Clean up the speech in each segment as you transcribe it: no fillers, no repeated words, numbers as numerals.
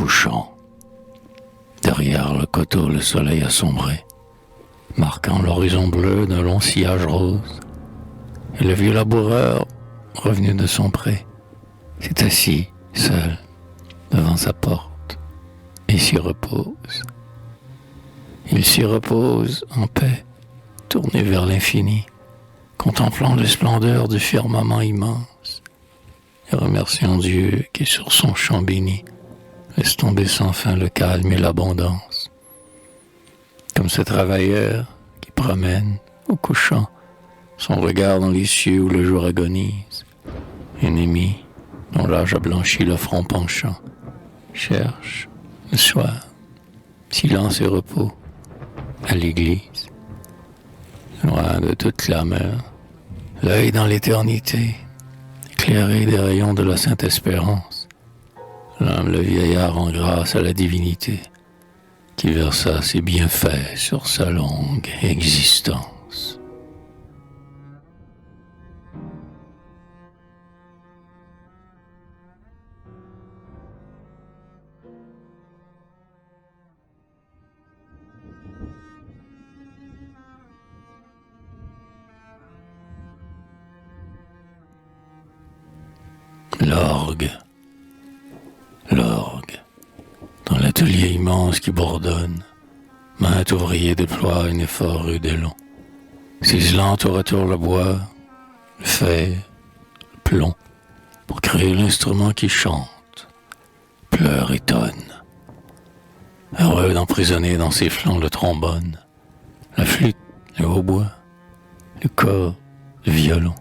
couchant. Derrière le coteau, le soleil a sombré, marquant l'horizon bleu d'un long sillage rose. Et le vieux laboureur, revenu de son pré, s'est assis, seul, devant sa porte, et s'y repose. Il s'y repose en paix, tourné vers l'infini, contemplant les splendeurs du firmament immense, et remerciant Dieu qui, sur son champ béni, laisse tomber sans fin le calme et l'abondance. Comme ce travailleur qui promène, au couchant, son regard dans les cieux où le jour agonise, ennemi dont l'âge a blanchi le front penchant, cherche, le soir, silence et repos, à l'église, loin de toute clameur, l'œil dans l'éternité, éclairé des rayons de la sainte espérance, l'âme le vieillard en grâce à la divinité, qui versa ses bienfaits sur sa longue existence. L'orgue, dans l'atelier immense qui bourdonne, maint ouvrier déploie un effort rude et long, ciselant tour à tour le bois, le fer, le plomb, pour créer l'instrument qui chante, pleure et tonne. Heureux d'emprisonner dans ses flancs le trombone, la flûte, le hautbois, le cor, le violon,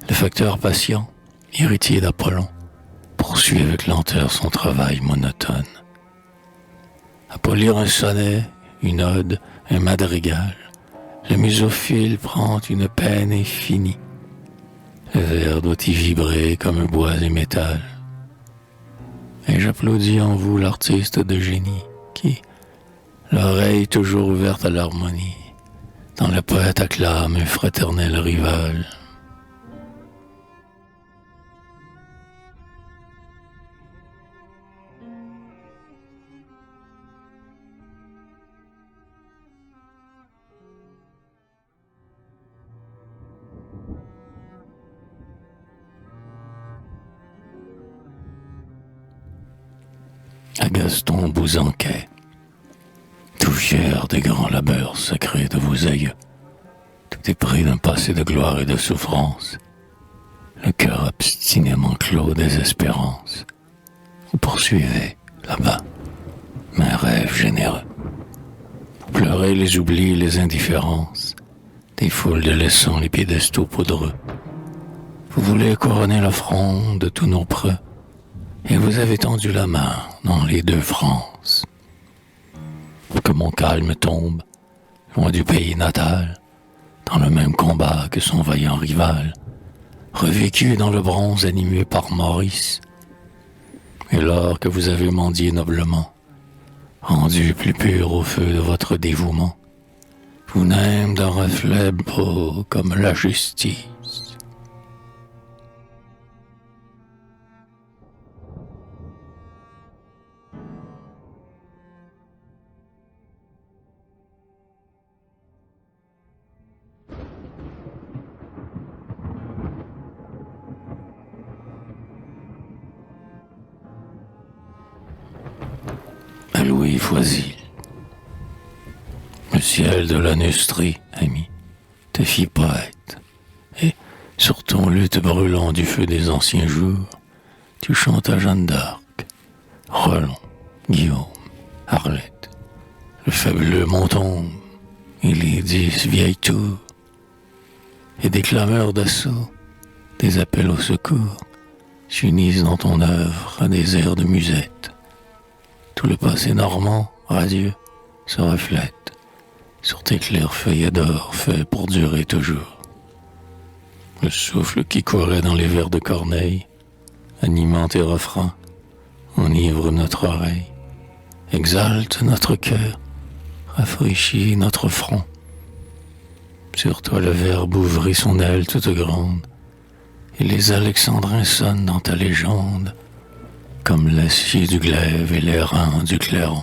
le facteur patient, héritier d'Apollon, poursuit avec lenteur son travail monotone. À polir un sonnet, une ode, un madrigal, le musophile prend une peine infinie. Le verre doit y vibrer comme bois et métal. Et j'applaudis en vous l'artiste de génie qui, l'oreille toujours ouverte à l'harmonie, dans le poète acclame un fraternel rival. À Gaston Bouzanquet, tout fier des grands labeurs sacrés de vos aïeux, tout épris d'un passé de gloire et de souffrance, le cœur obstinément clos des espérances, vous poursuivez, là-bas, un rêve généreux. Vous pleurez les oublis et les indifférences, des foules délaissant les piédestaux poudreux. Vous voulez couronner le front de tous nos preux, et vous avez tendu la main dans les deux France. Pour que mon calme tombe, loin du pays natal, dans le même combat que son vaillant rival, revécu dans le bronze animé par Maurice, et l'or que vous avez mendié noblement, rendu plus pur au feu de votre dévouement, vous n'aime d'un reflet beau comme la justice. À Louis Foisy, le ciel de la Neustrie, ami, te fit poète, et sur ton luth brûlant du feu des anciens jours, tu chantas Jeanne d'Arc, Roland, Guillaume, Arlette, le fabuleux Montombe, et les 10 vieilles tours, et des clameurs d'assaut, des appels au secours, s'unissent dans ton œuvre à des airs de musette. Tout le passé normand, radieux, se reflète sur tes clairs feuillets d'or faits pour durer toujours. Le souffle qui courait dans les vers de Corneille, animant tes refrains, enivre notre oreille, exalte notre cœur, rafraîchit notre front. Sur toi le verbe ouvrit son aile toute grande, et les alexandrins sonnent dans ta légende, comme l'acier du glaive et les reins du clairon.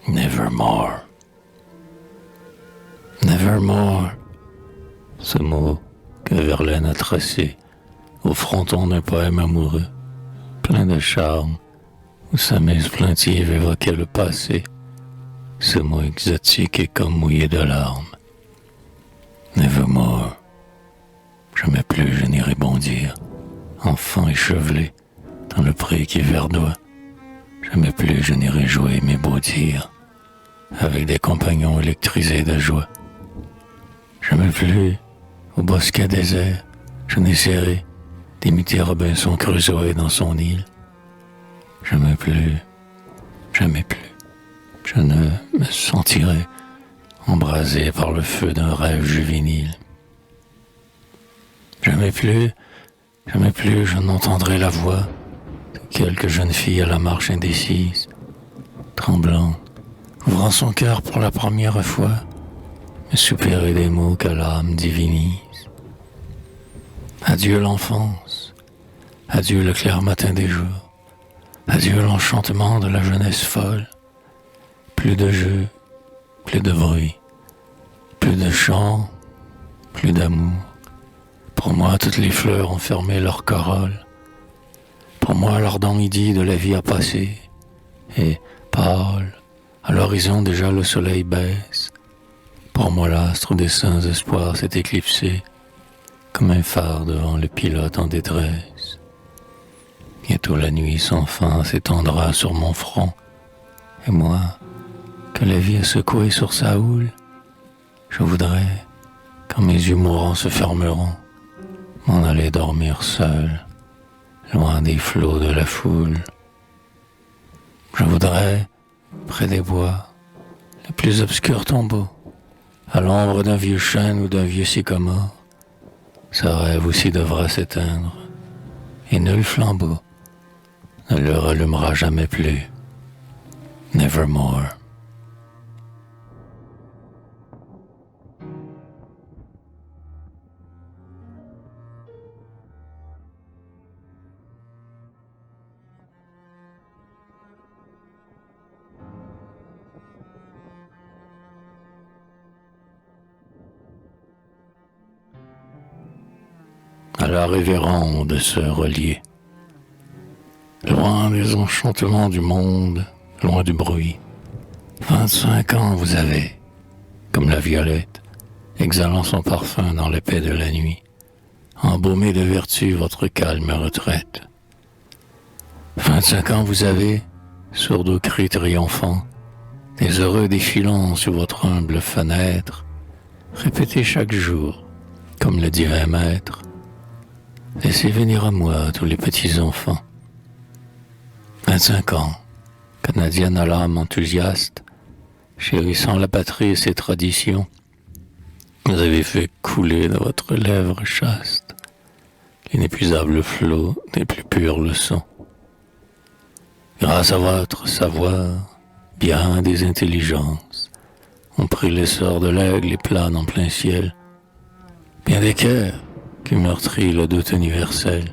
Nevermore. Nevermore. Ce mot que Verlaine a tracé au fronton d'un poème amoureux, plein de charme, où sa mise plaintive évoquait le passé. Ce mot exotique est comme mouillé de larmes. Nevermore. Jamais plus je n'irai bondir, enfant échevelé, dans le pré qui verdoie. Jamais plus je n'irai jouer mes beaux tirs, avec des compagnons électrisés de joie. Jamais plus, au bosquet désert, je n'essaierai d'imiter Robinson Crusoe dans son île. Jamais plus, je ne me sentirai embrasé par le feu d'un rêve juvénile. Jamais plus, je n'entendrai la voix de quelque jeune fille à la marche indécise, tremblante, ouvrant son cœur pour la première fois, me soupirer des mots que l'âme divinise. Adieu l'enfance, adieu le clair matin des jours, adieu l'enchantement de la jeunesse folle. Plus de jeux, plus de bruit, plus de chants, plus d'amour. Pour moi, toutes les fleurs ont fermé leur corolle. Pour moi, l'ardent midi de la vie a passé, et pâle, à l'horizon déjà le soleil baisse. Pour moi, l'astre des saints espoirs s'est éclipsé, comme un phare devant le pilote en détresse. Bientôt la nuit sans fin s'étendra sur mon front, et moi, que la vie a secoué sur sa houle, je voudrais, quand mes yeux mourants se fermeront, m'en aller dormir seul, loin des flots de la foule. Je voudrais, près des bois, les plus obscurs tombeaux, à l'ombre d'un vieux chêne ou d'un vieux sycomore, ce rêve aussi devra s'éteindre, et nul flambeau ne le rallumera jamais plus. Nevermore. À la révérende se relier, loin des enchantements du monde, loin du bruit. 25 ans vous avez, comme la violette, exhalant son parfum dans les paix de la nuit, embaumé de vertu votre calme retraite. 25 ans vous avez, sourds aux cris triomphants, des heureux défilant sur votre humble fenêtre, répétez chaque jour, comme le divin maître, laissez venir à moi tous les petits enfants. 25 ans, Canadienne à l'âme enthousiaste, chérissant la patrie et ses traditions, vous avez fait couler de votre lèvre chaste l'inépuisable flot des plus pures leçons. Grâce à votre savoir, bien des intelligences ont pris l'essor de l'aigle et planent en plein ciel. Bien des cœurs qui meurtrit le doute universel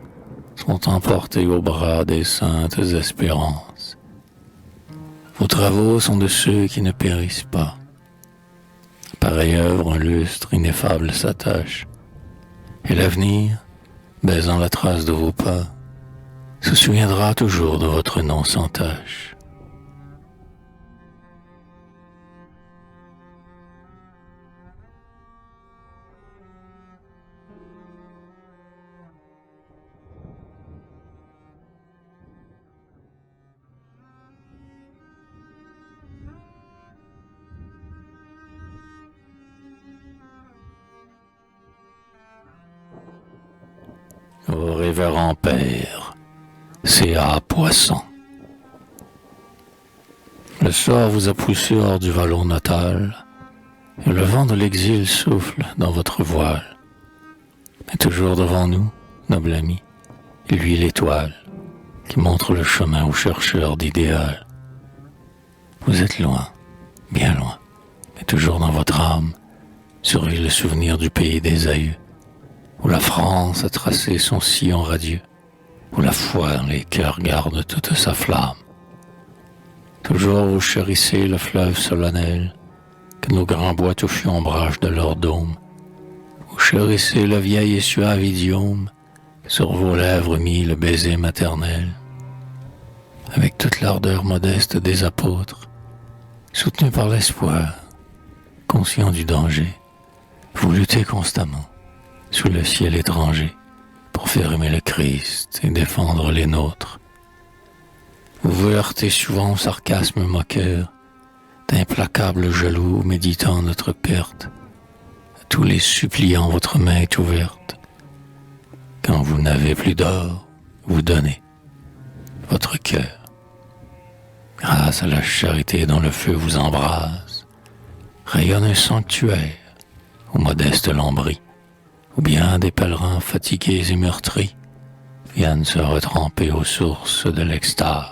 sont emportés au bras des saintes espérances. Vos travaux sont de ceux qui ne périssent pas. À pareille œuvre, un lustre ineffable s'attache, et l'avenir, baisant la trace de vos pas, se souviendra toujours de votre nom sans tache. Ô révérend père, C.A. Poisson, le sort vous a poussé hors du vallon natal, et le vent de l'exil souffle dans votre voile. Mais toujours devant nous, noble ami, il luit l'étoile qui montre le chemin aux chercheurs d'idéal. Vous êtes loin, bien loin, mais toujours dans votre âme survit le souvenir du pays des aïeux, où la France a tracé son sillon radieux, où la foi dans les cœurs garde toute sa flamme. Toujours vous chérissez le fleuve solennel, que nos grands bois touffus ombragent de leur dôme. Vous chérissez le vieil et suave idiome, sur vos lèvres mis le baiser maternel. Avec toute l'ardeur modeste des apôtres, soutenus par l'espoir, conscients du danger, vous luttez constamment, sous le ciel étranger, pour faire aimer le Christ et défendre les nôtres. Vous vous heurtez souvent au sarcasme moqueur, d'implacables jaloux méditant notre perte, à tous les suppliants votre main est ouverte. Quand vous n'avez plus d'or, vous donnez votre cœur. Grâce à la charité dont le feu vous embrase, rayonne un sanctuaire aux modestes lambris, où bien des pèlerins fatigués et meurtris viennent se retremper aux sources de l'extase.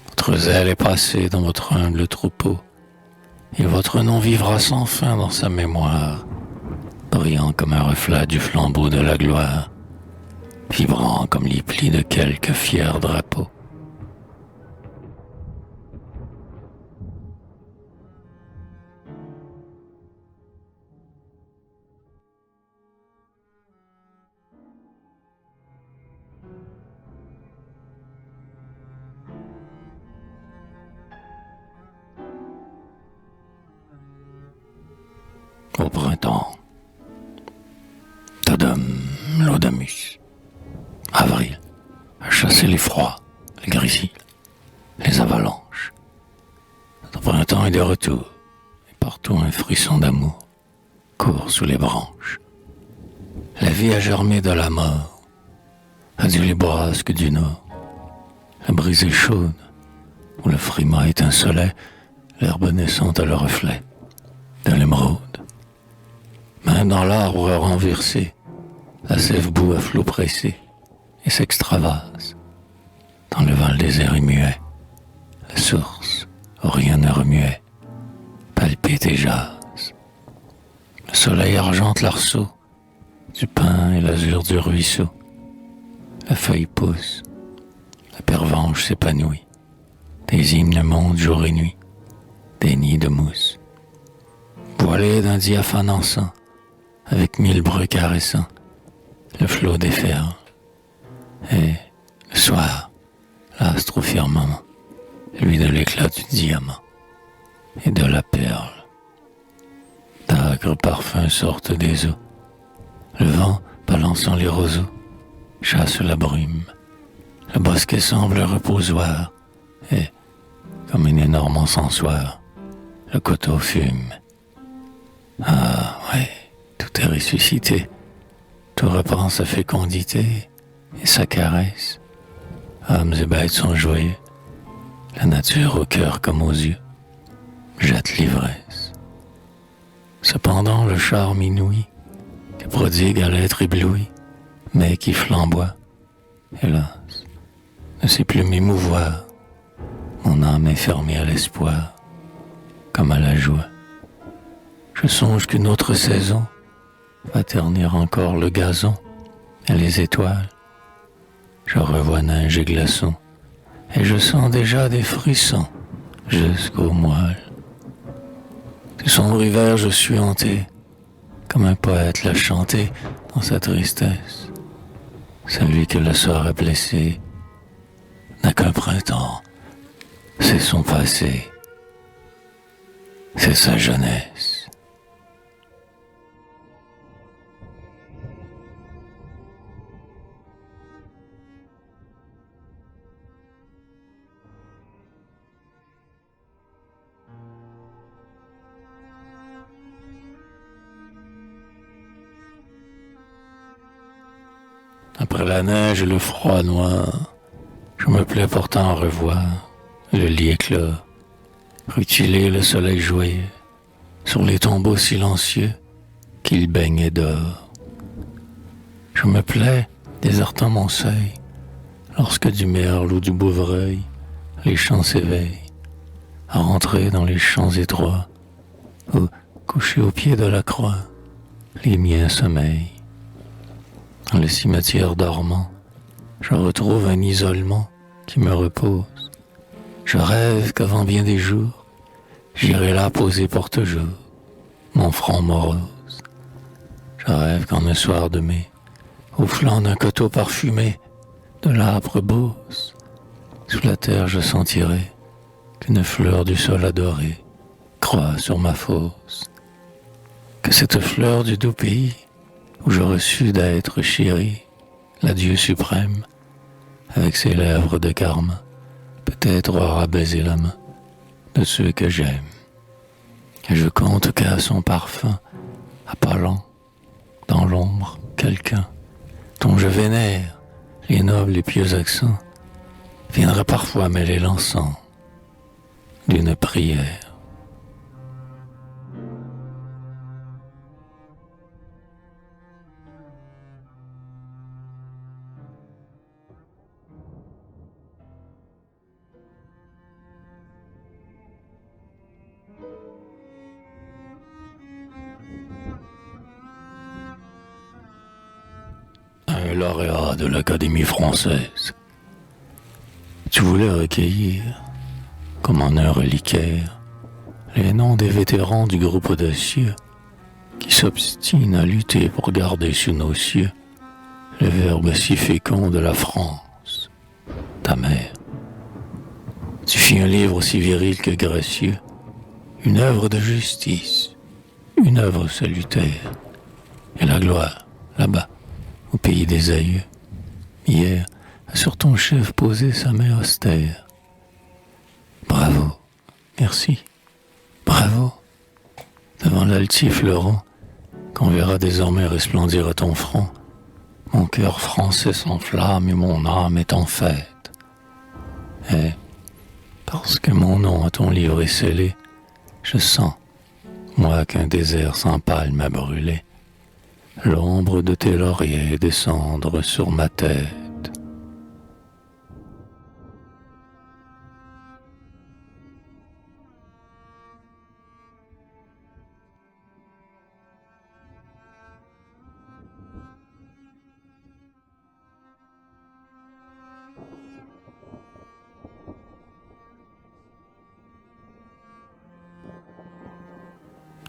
Votre zèle est passé dans votre humble troupeau, et votre nom vivra sans fin dans sa mémoire, brillant comme un reflet du flambeau de la gloire, vibrant comme les plis de quelques fiers drapeaux. Au printemps, Tadam Laudamus. Avril, à chasser les froids, les grisils, les avalanches. Notre printemps est de retour, et partout un frisson d'amour court sous les branches. La vie a germé de la mort, adieu les bourrasques du nord. La brise est chaude, où le frimas étincelait, l'herbe naissante à le reflet de l'émeraude. Même dans l'arbre renversé, la sève bout à flot pressé et s'extravase. Dans le val désert et muet, la source, où rien ne remuait, palpite et jase. Le soleil argente l'arceau, du pin et l'azur du ruisseau. La feuille pousse, la pervenche s'épanouit, des hymnes montent jour et nuit, des nids de mousse. Voilés d'un diaphane encens, avec 1000 bruits caressants, le flot déferle. Et le soir, l'astre au firmament, lui de l'éclat du diamant et de la perle. D'âgres parfums sortent des eaux. Le vent, balançant les roseaux, chasse la brume. Le bosquet semble un reposoir et, comme un énorme encensoir, le coteau fume. Ah, ouais. Tout est ressuscité, tout reprend sa fécondité et sa caresse. Hommes et bêtes sont joyeux, la nature au cœur comme aux yeux jette l'ivresse. Cependant le charme inouï que prodigue à l'être ébloui, mais qui flamboie, hélas, ne sait plus m'émouvoir. Mon âme est fermée à l'espoir, comme à la joie. Je songe qu'une autre saison va ternir encore le gazon et les étoiles. Je revois neige et glaçons, et je sens déjà des frissons jusqu'aux moelles. Du sombre hiver je suis hanté, comme un poète l'a chanté dans sa tristesse. Celui que le sort a blessé n'a qu'un printemps, c'est son passé, c'est sa jeunesse. Après la neige et le froid noir, je me plais pourtant à revoir le lit éclos, rutiler le soleil joyeux sur les tombeaux silencieux qu'il baignait d'or. Je me plais, désertant mon seuil, lorsque du merle ou du bouvreuil, les champs s'éveillent, à rentrer dans les champs étroits, où, couchés au pied de la croix, les miens sommeillent. Dans le cimetière dormant, je retrouve un isolement qui me repose. Je rêve qu'avant bien des jours, j'irai là poser pour toujours mon front morose. Je rêve qu'en un soir de mai, au flanc d'un coteau parfumé de l'âpre beauce, sous la terre je sentirai qu'une fleur du sol adoré croît sur ma fosse. Que cette fleur du doux pays où je reçus d'être chéri, l'adieu suprême, avec ses lèvres de carmin, peut-être aura baisé la main de ceux que j'aime. Et je compte qu'à son parfum, appelant dans l'ombre quelqu'un dont je vénère les nobles et pieux accents, viendra parfois mêler l'encens d'une prière. Un lauréat de l'Académie française. Tu voulais recueillir, comme en un reliquaire, les noms des vétérans du groupe audacieux qui s'obstinent à lutter pour garder sous nos cieux le verbe si fécond de la France, ta mère. Tu fis un livre aussi viril que gracieux, une œuvre de justice, une œuvre salutaire, et la gloire, là-bas, au pays des aïeux, hier, a sur ton chef posé sa main austère. Bravo, merci, bravo, devant l'altier fleuron, qu'on verra désormais resplendir à ton front, mon cœur français s'enflamme et mon âme est en fête. Et, parce que mon nom à ton livre est scellé, je sens, moi qu'un désert sans palme a brûlé, l'ombre de tes lauriers descendre sur ma tête.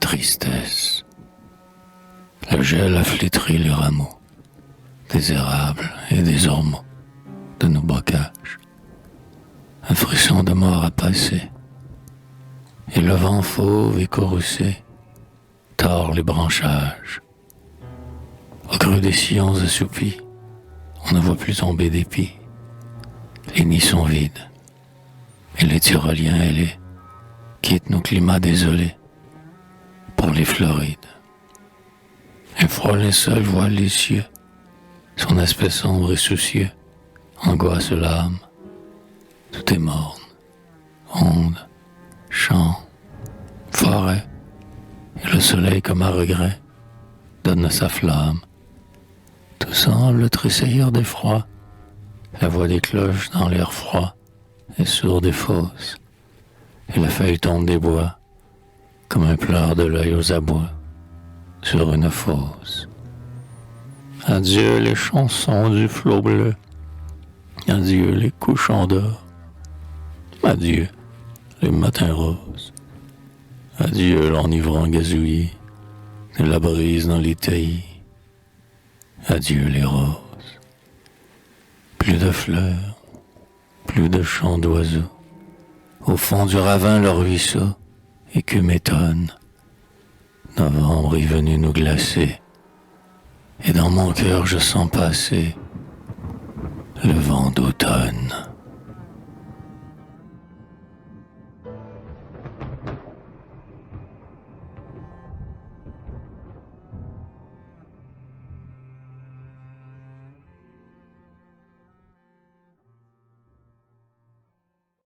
Tristesse. Le gel a flétri les rameaux, des érables et des ormeaux de nos bocages. Un frisson de mort a passé, et le vent fauve et courroucé tord les branchages. Au creux des sillons assoupis, on ne voit plus tomber d'épis. Les nids sont vides, et les tyroliens ailés quittent nos climats désolés pour les Florides. Un froid linceul voile les cieux, son aspect sombre et soucieux angoisse l'âme. Tout est morne, onde, champ, forêt, et le soleil comme à regret donne sa flamme. Tout semble tressaillir d'effroi, la voix des cloches dans l'air froid est sourde et fausse, et la feuille tombe des bois comme un pleur de l'œil aux abois sur une fosse. Adieu les chansons du flot bleu, adieu les couchants d'or, adieu les matins roses, adieu l'enivrant gazouillis de la brise dans les taillis, adieu les roses. Plus de fleurs, plus de chants d'oiseaux, au fond du ravin le ruisseau écume étonne. Novembre est venu nous glacer, et dans mon cœur je sens passer le vent d'automne.